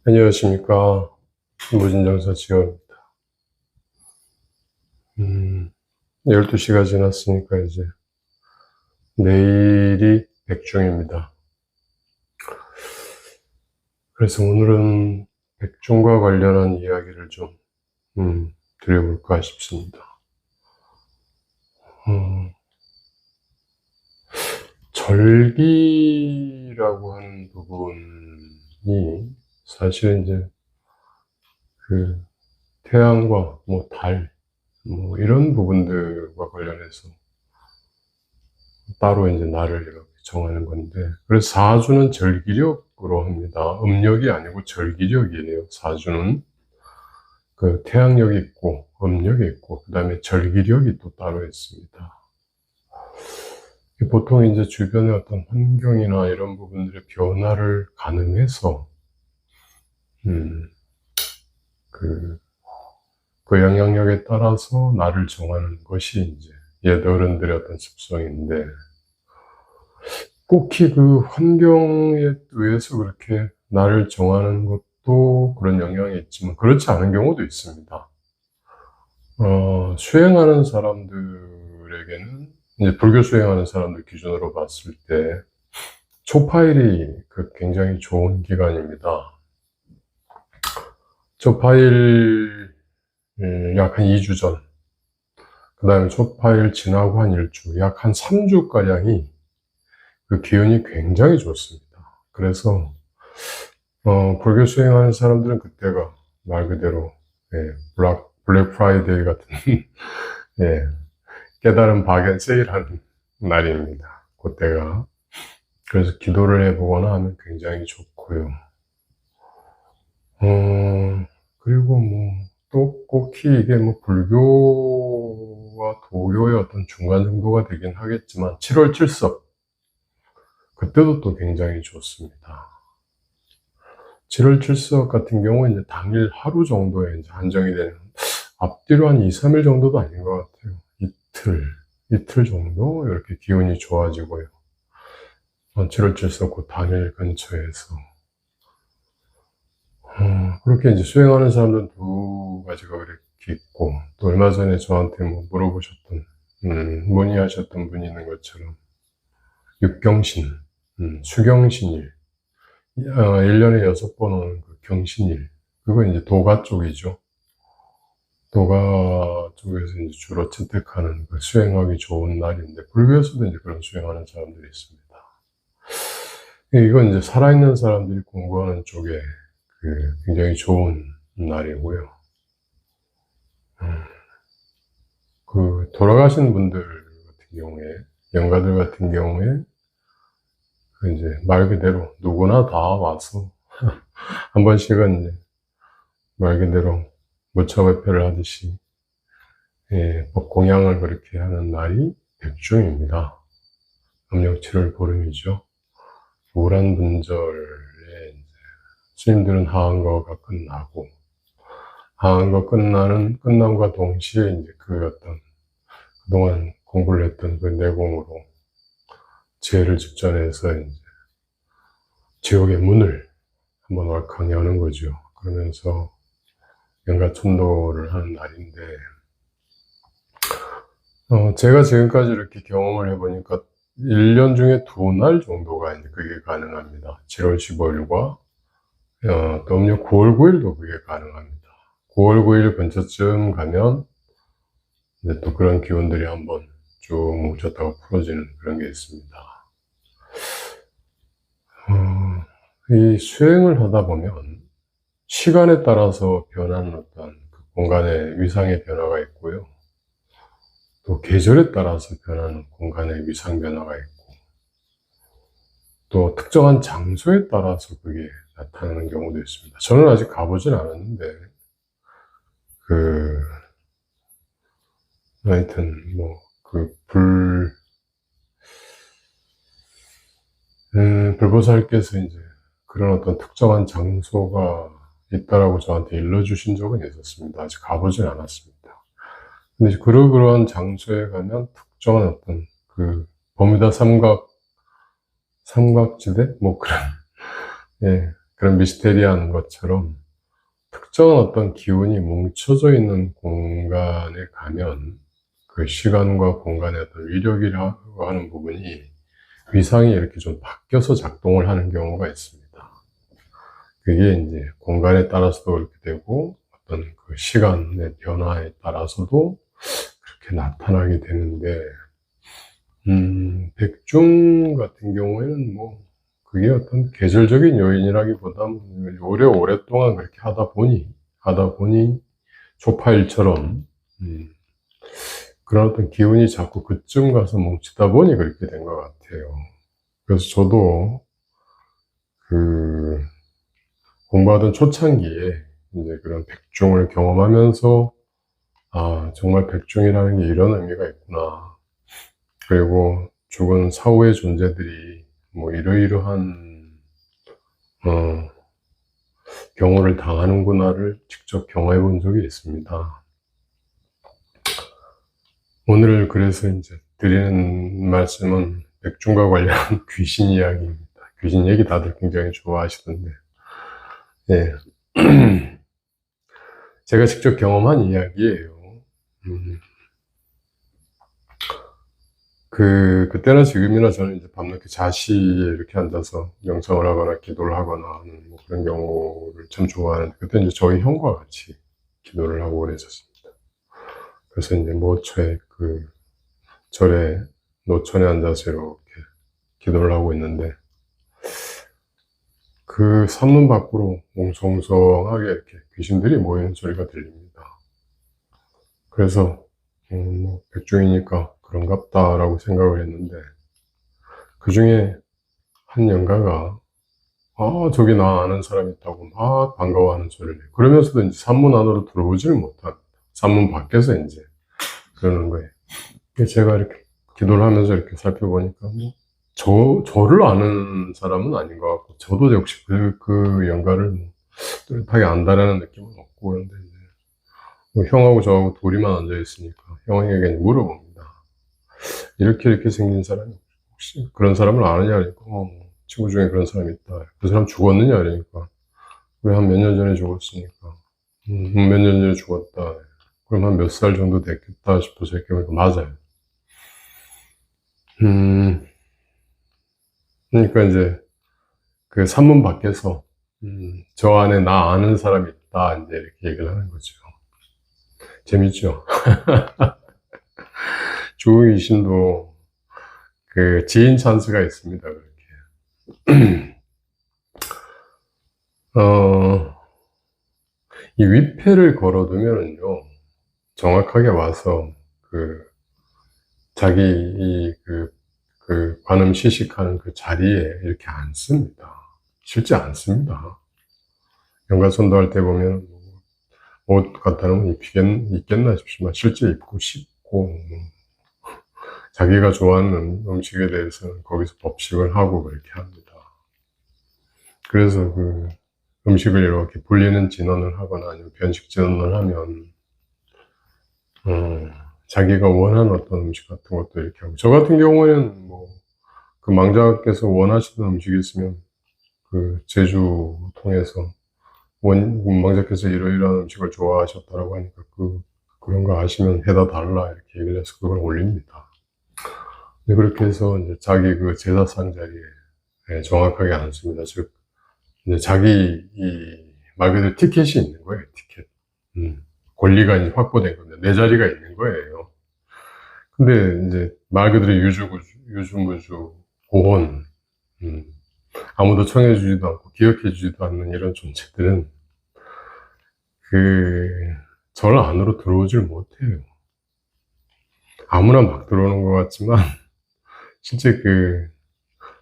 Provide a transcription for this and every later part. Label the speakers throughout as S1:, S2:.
S1: 안녕하십니까. 무진장사 지원입니다. 12시가 지났으니까 이제 내일이 백중입니다. 그래서 오늘은 백중과 관련한 이야기를 좀 드려볼까 싶습니다. 절기라고 하는 부분이 사실은 이제 그 태양과 달 이런 부분들과 관련해서 따로 이제 날을 이렇게 정하는 건데, 그래서 사주는 절기력으로 합니다. 음력이 아니고 절기력이에요. 사주는 그 태양력이 있고 음력이 있고 그 다음에 절기력이 또 따로 있습니다. 보통 이제 주변의 어떤 환경이나 이런 부분들의 변화를 가늠해서 그 영향력에 따라서 날을 정하는 것이 이제 옛 어른들의 어떤 습성인데, 꼭히 그 환경에 의해서 그렇게 날을 정하는 것도 그런 영향이 있지만 그렇지 않은 경우도 있습니다. 수행하는 사람들에게는, 이제 불교 수행하는 사람들 기준으로 봤을 때 초파일이 굉장히 좋은 기간입니다. 초파일 약 한 2주 전, 그 다음에 초파일 지나고 한 1주, 약 한 3주가량이 그 기운이 굉장히 좋습니다. 그래서 불교 수행하는 사람들은 그때가 말 그대로 블랙 프라이데이 같은 깨달은 박연 세일하는 날입니다. 그때가. 그래서 기도를 해보거나 하면 굉장히 좋고요. 그리고 또 꼭히 이게 불교와 도교의 어떤 중간 정도가 되긴 하겠지만 7월 7석 그때도 또 굉장히 좋습니다. 7월 7석 같은 경우는 이제 당일 하루 정도에 이제 한정이 되는, 앞뒤로 한 2, 3일 정도도 아닌 것 같아요. 이틀 정도 이렇게 기운이 좋아지고요. 7월 7석 그 당일 근처에서 그렇게 이제 수행하는 사람들은 두 가지가 그렇게 있고, 또 얼마 전에 저한테 물어보셨던, 문의하셨던 분이 있는 것처럼, 육경신, 수경신일, 1년에 6번 오는 그 경신일, 그거 이제 도가 쪽이죠. 도가 쪽에서 이제 주로 채택하는 그 수행하기 좋은 날인데, 불교에서도 이제 그런 수행하는 사람들이 있습니다. 이건 이제 살아있는 사람들이 공부하는 쪽에 굉장히 좋은 날이고요. 돌아가신 분들 같은 경우에, 영가들 같은 경우에, 이제 말 그대로 누구나 다 와서, 한 번씩은 이제 말 그대로 무차별표를 하듯이, 공양을 그렇게 하는 날이 백중입니다. 음력 7월 보름이죠. 우란 분절에 이제 스님들은 하한거가 끝나고, 하한거 끝남과 동시에 이제 그동안 공부를 했던 그 내공으로 지혜를 집전해서 이제 지옥의 문을 한번 왈칵 여는 거죠. 그러면서 영가천도를 하는 날인데, 제가 지금까지 이렇게 경험을 해보니까 1년 중에 2날 정도가 이제 그게 가능합니다. 7월 15일과 또 음력 9월 9일도 그게 가능합니다. 9월 9일 근처쯤 가면 이제 또 그런 기운들이 한번 쭉 뭉쳤다가 풀어지는 그런 게 있습니다. 이 수행을 하다 보면 시간에 따라서 변하는 어떤 그 공간의 위상의 변화가 있고요. 또 계절에 따라서 변하는 공간의 위상 변화가 있고, 또 특정한 장소에 따라서 그게 나타나는 경우도 있습니다. 저는 아직 가보진 않았는데, 하여튼, 불보살께서 이제 그런 어떤 특정한 장소가 있다라고 저한테 일러주신 적은 있었습니다. 아직 가보진 않았습니다. 근데 이제 그러한 장소에 가면 특정한 어떤 그 버뮤다 삼각지대? 뭐 그런, 예, 그런 미스테리한 것처럼 특정한 어떤 기운이 뭉쳐져 있는 공간에 가면 그 시간과 공간의 어떤 위력이라고 하는 부분이 위상이 이렇게 좀 바뀌어서 작동을 하는 경우가 있습니다. 그게 이제 공간에 따라서도 그렇게 되고 어떤 그 시간의 변화에 따라서도 그렇게 나타나게 되는데, 백중 같은 경우에는 뭐 그게 어떤 계절적인 요인이라기보다는 오랫동안 그렇게 하다 보니 초파일처럼 그런 어떤 기운이 자꾸 그쯤 가서 뭉치다 보니 그렇게 된 것 같아요. 그래서 저도 그 공부하던 초창기에 이제 그런 백중을 경험하면서 아, 정말 백중이라는 게 이런 의미가 있구나. 그리고 죽은 사후의 존재들이 뭐 이러이러한 경우를 당하는구나를 직접 경험해 본 적이 있습니다. 오늘 그래서 이제 드리는 말씀은 백중과 관련한 귀신 이야기입니다. 귀신 얘기 다들 굉장히 좋아하시던데, 예. 제가 직접 경험한 이야기예요. 그때나 지금이나 저는 이제 밤늦게 자시에 이렇게 앉아서 명상을 하거나 기도를 하거나 하는 뭐 그런 경우를 참 좋아하는데, 그때 이제 저희 형과 같이 기도를 하고 그랬었습니다. 그래서 이제 모처에 그 절에 노천에 앉아서 이렇게 기도를 하고 있는데, 그 산문 밖으로 웅성웅성하게 이렇게 귀신들이 모이는 소리가 들립니다. 그래서 뭐 백중이니까 그런갑다라고 생각을 했는데, 그 중에 한 영가가 저기 나 아는 사람 있다고 막 반가워하는 소리를 해요. 그러면서도 이제 산문 안으로 들어오지를 못합니다. 산문 밖에서 이제 그러는 거예요. 제가 이렇게 기도를 하면서 이렇게 살펴보니까 저를 아는 사람은 아닌 것 같고, 저도 역시 그 영가를 뚜렷하게 안다라는 느낌은 없고, 그런데 이제 형하고 저하고 둘이만 앉아있으니까 형에게 물어봅니다. 이렇게 생긴 사람이 혹시 그런 사람을 아느냐? 그러니까, 친구 중에 그런 사람이 있다. 그 사람 죽었느냐? 그러니까, 그래, 한 몇 년 전에 죽었으니까. 몇 년 전에 죽었다. 그럼 한 몇 살 정도 됐겠다 싶어서 이렇게 보니까 맞아요. 그러니까 이제 그 산문 밖에서 저 안에 나 아는 사람이 있다 이제 이렇게 얘기를 하는 거죠. 재밌죠? 죽은 귀신도 그 지인 찬스가 있습니다. 그렇게. 이 위패를 걸어두면은요, 정확하게 와서 자기 관음 시식하는 그 자리에 이렇게 앉습니다. 실제 앉습니다. 연가선도 할 때 보면 옷 갖다 놓으면 입겠나 싶지만 실제 입고 씹고, 자기가 좋아하는 음식에 대해서는 거기서 법식을 하고 그렇게 합니다. 그래서 그 음식을 이렇게 불리는 진언을 하거나 아니면 변식 진언을 하면 자기가 원하는 어떤 음식 같은 것도 이렇게 하고, 저 같은 경우에는 뭐 그 망자께서 원하시는 음식이 있으면 그 제주 통해서 망자께서 이러이러한 음식을 좋아하셨다라고 하니까 그런 거 아시면 해다 달라 이렇게 얘기를 해서 그걸 올립니다. 그렇게 해서 이제 자기 그 제사상 자리에 정확하게 앉습니다. 즉 이제 자기 말 그대로 티켓이 있는 거예요. 티켓. 권리가 이제 확보된 겁니다. 내 자리가 있는 거예요. 근데 이제 말 그대로 유주무주 고혼, 아무도 청해주지도 않고 기억해주지도 않는 이런 존재들은 절 안으로 들어오질 못해요. 아무나 막 들어오는 것 같지만 실제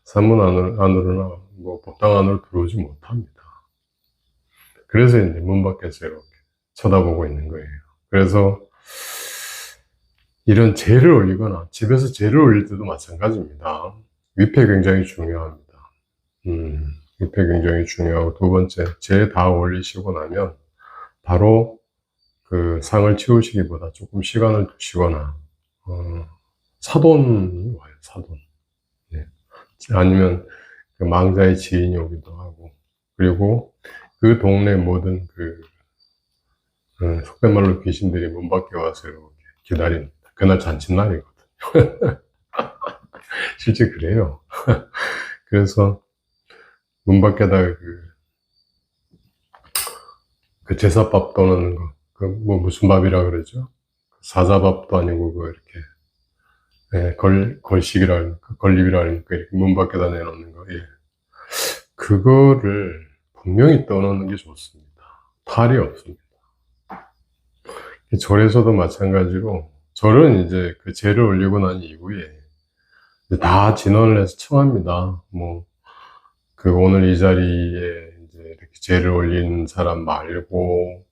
S1: 산문 안으로나 뭐 법당 안으로 들어오지 못합니다. 그래서 이제 문 밖에서 이렇게 쳐다보고 있는 거예요. 그래서 이런 제를 올리거나 집에서 제를 올릴 때도 마찬가지입니다. 위패 굉장히 중요합니다. 위패 굉장히 중요하고, 두 번째, 제 다 올리시고 나면 바로 그 상을 치우시기보다 조금 시간을 두시거나, 사돈이 와요, 사돈. 예. 아니면 그 망자의 지인이 오기도 하고, 그리고 그 동네 모든 속된 말로 귀신들이 문 밖에 와서 이렇게 기다립니다. 그날 잔칫날이거든요. 실제 그래요. 그래서 문 밖에다가 그 제사밥 떠놓는 거, 무슨 밥이라 그러죠? 사자밥도 아니고, 이렇게, 예, 걸립이라 하니까, 이렇게 문 밖에다 내놓는 거, 예. 그거를 분명히 떠놓는 게 좋습니다. 탈이 없습니다. 절에서도 마찬가지로, 절은 이제 그 제를 올리고 난 이후에, 다 진언을 해서 청합니다. 오늘 이 자리에 이제 이렇게 제를 올리는 사람 말고,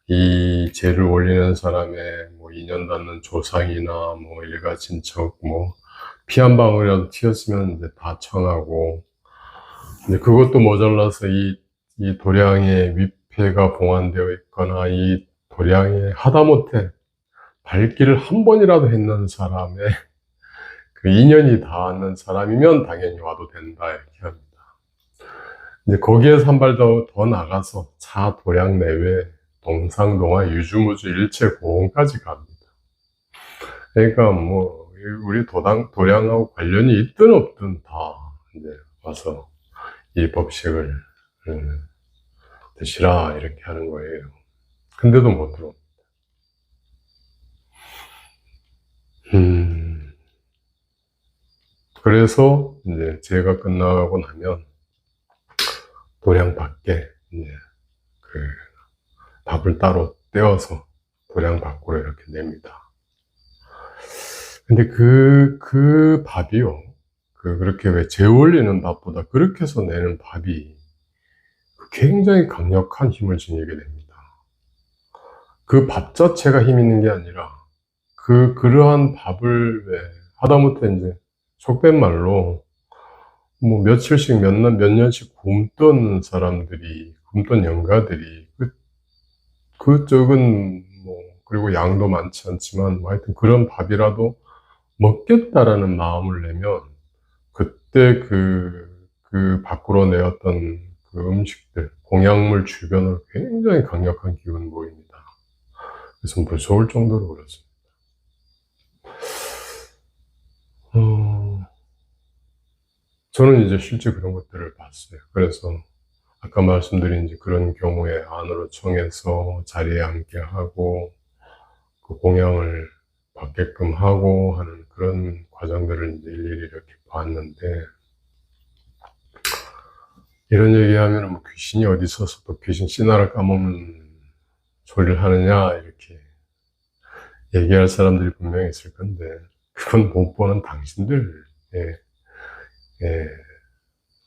S1: 이 제를 올리는 사람의 인연 닿는 조상이나 일가 친척, 피 한 방울이라도 튀었으면 이제 다 청하고, 근데 그것도 모자라서 이 도량에 위패가 봉안되어 있거나, 이 도량에 하다못해 발길을 한 번이라도 했는 사람의 그 인연이 닿는 사람이면 당연히 와도 된다, 이렇게 합니다. 이제 거기에서 한 발 더 나가서 차 도량 내외 동상동화 유주무주 일체 고원까지 갑니다. 그러니까 우리 도량하고 관련이 있든 없든 다 이제 와서 이 법식을 드시라 이렇게 하는 거예요. 근데도 못 들어옵니다. 그래서 이제 제가 끝나고 나면 도량 밖에 이제 밥을 따로 떼어서 도량 밖으로 이렇게 냅니다. 근데 그 밥이요. 그렇게 왜 재울리는 밥보다 그렇게 해서 내는 밥이 굉장히 강력한 힘을 지니게 됩니다. 그 밥 자체가 힘 있는 게 아니라 그러한 밥을 왜 하다못해 이제 속된 말로 며칠씩 몇 년씩 굶던 사람들이, 굶던 영가들이 적은 그리고 양도 많지 않지만 하여튼 그런 밥이라도 먹겠다라는 마음을 내면 그때 그 밖으로 내었던 그 음식들, 공약물 주변으로 굉장히 강력한 기운이 보입니다. 그래서 무서울 정도로 그렇습니다. 저는 이제 실제 그런 것들을 봤어요. 그래서 아까 말씀드린 이제 그런 경우에 안으로 청해서 자리에 앉게 하고 그 공양을 받게끔 하고 하는 그런 과정들을 이제 일일이 이렇게 봤는데, 이런 얘기하면 귀신이 어디 있어서 또 귀신 씨나라 까먹는 소리를 하느냐 이렇게 얘기할 사람들이 분명히 있을 건데, 그건 못 보는 당신들의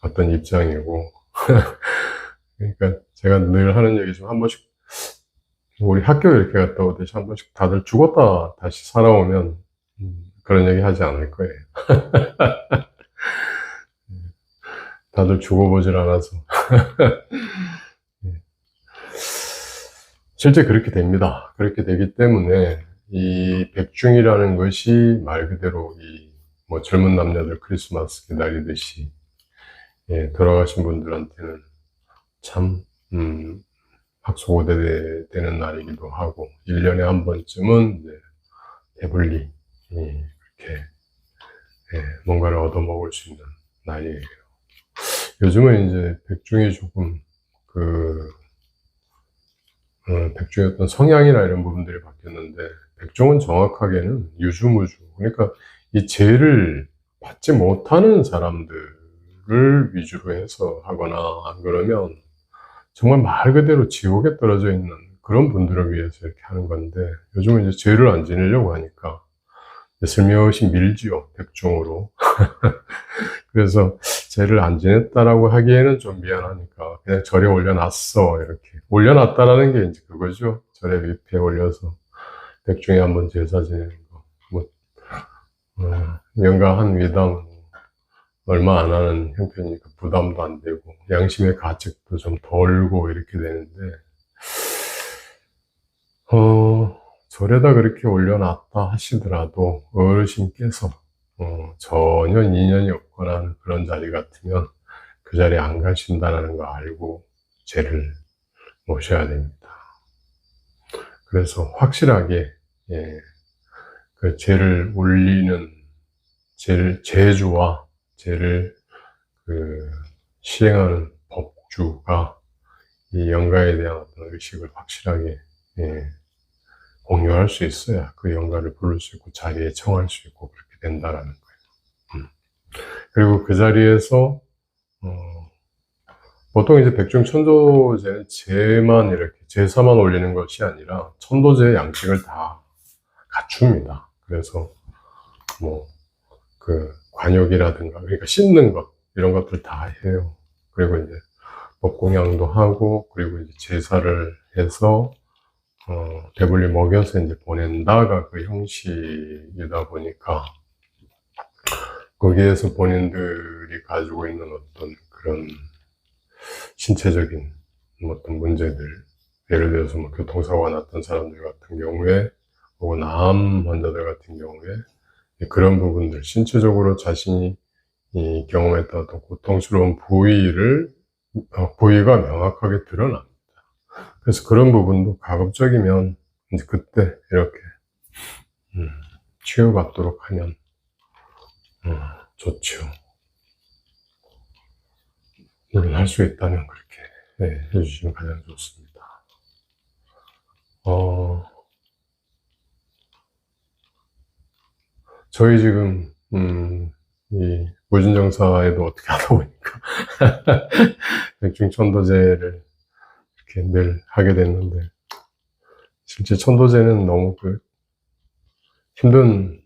S1: 어떤 입장이고 그러니까 제가 늘 하는 얘기지만 한 번씩 우리 학교 이렇게 갔다 오듯이 한 번씩 다들 죽었다 다시 살아오면 그런 얘기 하지 않을 거예요. 다들 죽어보질 않아서 실제 그렇게 됩니다. 그렇게 되기 때문에 이 백중이라는 것이 말 그대로 젊은 남녀들 크리스마스 기다리듯이 돌아가신 분들한테는 참 학수고대 되는 날이기도 하고 1년에 한 번쯤은 이제 배불리 이렇게 뭔가를 얻어먹을 수 있는 날이에요. 요즘은 이제 백중이 조금 백중의 어떤 성향이나 이런 부분들이 바뀌었는데, 백종은 정확하게는 유주무주, 그러니까 이 죄를 받지 못하는 사람들을 위주로 해서 하거나, 안 그러면 정말 말 그대로 지옥에 떨어져 있는 그런 분들을 위해서 이렇게 하는 건데, 요즘은 이제 죄를 안 지내려고 하니까 슬며시 밀지요, 백종으로. 그래서 죄를 안 지냈다라고 하기에는 좀 미안하니까 그냥 절에 올려놨어, 이렇게. 올려놨다라는 게 이제 그거죠. 절에 위패 올려서 백중에 한번 제사 지내는 거. 연가 한 위당 얼마 안 하는 형편이니까 부담도 안 되고 양심의 가책도 좀 덜고 이렇게 되는데 절에다 그렇게 올려놨다 하시더라도 어르신께서 전혀 인연이 없거나 하는 그런 자리 같으면 그 자리에 안 가신다는 거 알고 제를 모셔야 됩니다. 그래서 확실하게 그 제를 올리는 제주와 제를 시행하는 법주가 이 영가에 대한 어떤 의식을 확실하게 공유할 수 있어야 그 영가를 부를 수 있고 자리에 청할 수 있고 그렇게 된다라는 거예요. 그리고 그 자리에서 보통 이제 백중천도제는 제만 이렇게 제사만 올리는 것이 아니라 천도제의 양식을 다 갖춥니다. 그래서 뭐 그 관욕이라든가 그러니까 씻는 것 이런 것들 다 해요. 그리고 이제 법공양도 하고 그리고 이제 제사를 해서 배불리 먹여서 이제 보낸다가 그 형식이다 보니까 거기에서 본인들이 가지고 있는 어떤 그런 신체적인 어떤 문제들, 예를 들어서 뭐 교통사고가 났던 사람들 같은 경우에 혹은 암 환자들 같은 경우에 그런 부분들, 신체적으로 자신이 경험했던 어떤 고통스러운 부위가 명확하게 드러납니다. 그래서 그런 부분도 가급적이면 이제 그때 이렇게 치유받도록 하면 좋죠. 물론 할 수 있다면 그렇게 해주시면 가장 좋습니다. 저희 지금 이 무진정사에도 어떻게 하다 보니까 백중천도제를 이렇게 늘 하게 됐는데 실제 천도제는 너무 힘든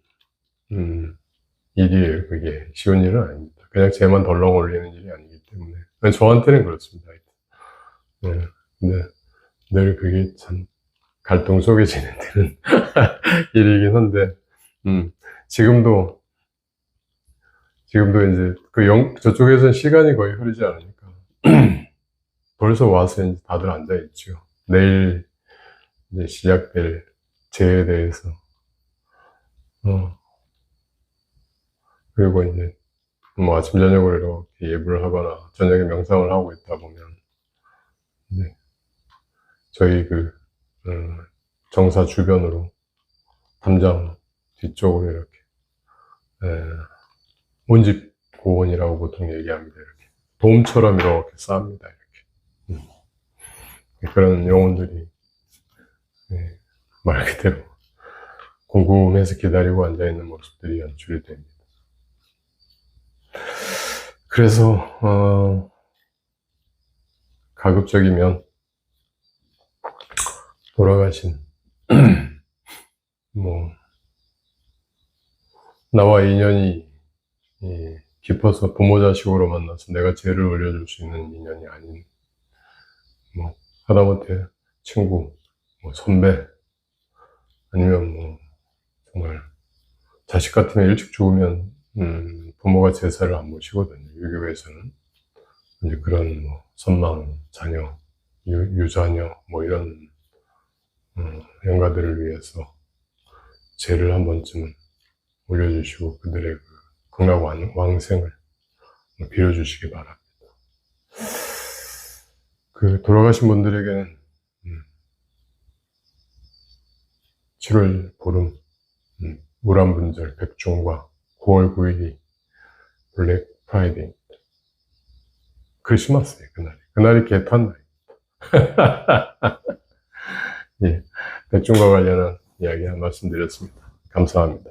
S1: 일이에요. 그게 쉬운 일은 아닙니다. 그냥 제만 덜렁 올리는 일이 아니기 때문에 저한테는 그렇습니다. 네, 근데 늘 그게 참 갈등 속에 진행되는 일이긴 한데 지금도 이제 저쪽에서는 시간이 거의 흐르지 않으니까 벌써 와서 이제 다들 앉아 있죠. 내일 이제 시작될 제에 대해서 그리고 이제 뭐 아침 저녁으로 이렇게 예불을 하거나 저녁에 명상을 하고 있다 보면 이제 저희 정사 주변으로 담장 뒤쪽으로 이렇게 온집 고원이라고 보통 얘기합니다. 이렇게 돔처럼 이렇게 쌓습니다. 이렇게 그런 영혼들이 말 그대로 궁금해서 기다리고 앉아있는 모습들이 연출이 됩니다. 그래서 가급적이면 돌아가신 뭐 나와 인연이 깊어서 부모 자식으로 만나서 내가 죄를 올려줄 수 있는 인연이 아닌 뭐 하다못해 친구, 뭐 선배 아니면 뭐 정말 자식 같으면 일찍 죽으면 부모가 제사를 안 모시거든요. 유교에서는 이제 그런 뭐 선망 자녀, 유자녀 뭐 이런 영가들을 위해서 제를 한 번쯤은 올려주시고 그들의 극락 왕생을 빌어주시기 바랍니다. 돌아가신 분들에게는 7월 보름 무란분절 백종과 9월 9일이 블랙 프라이데이입니다. 크리스마스예요. 그날이 개탄 날입니다. 예, 백종과 관련한 이야기 한 말씀 드렸습니다. 감사합니다.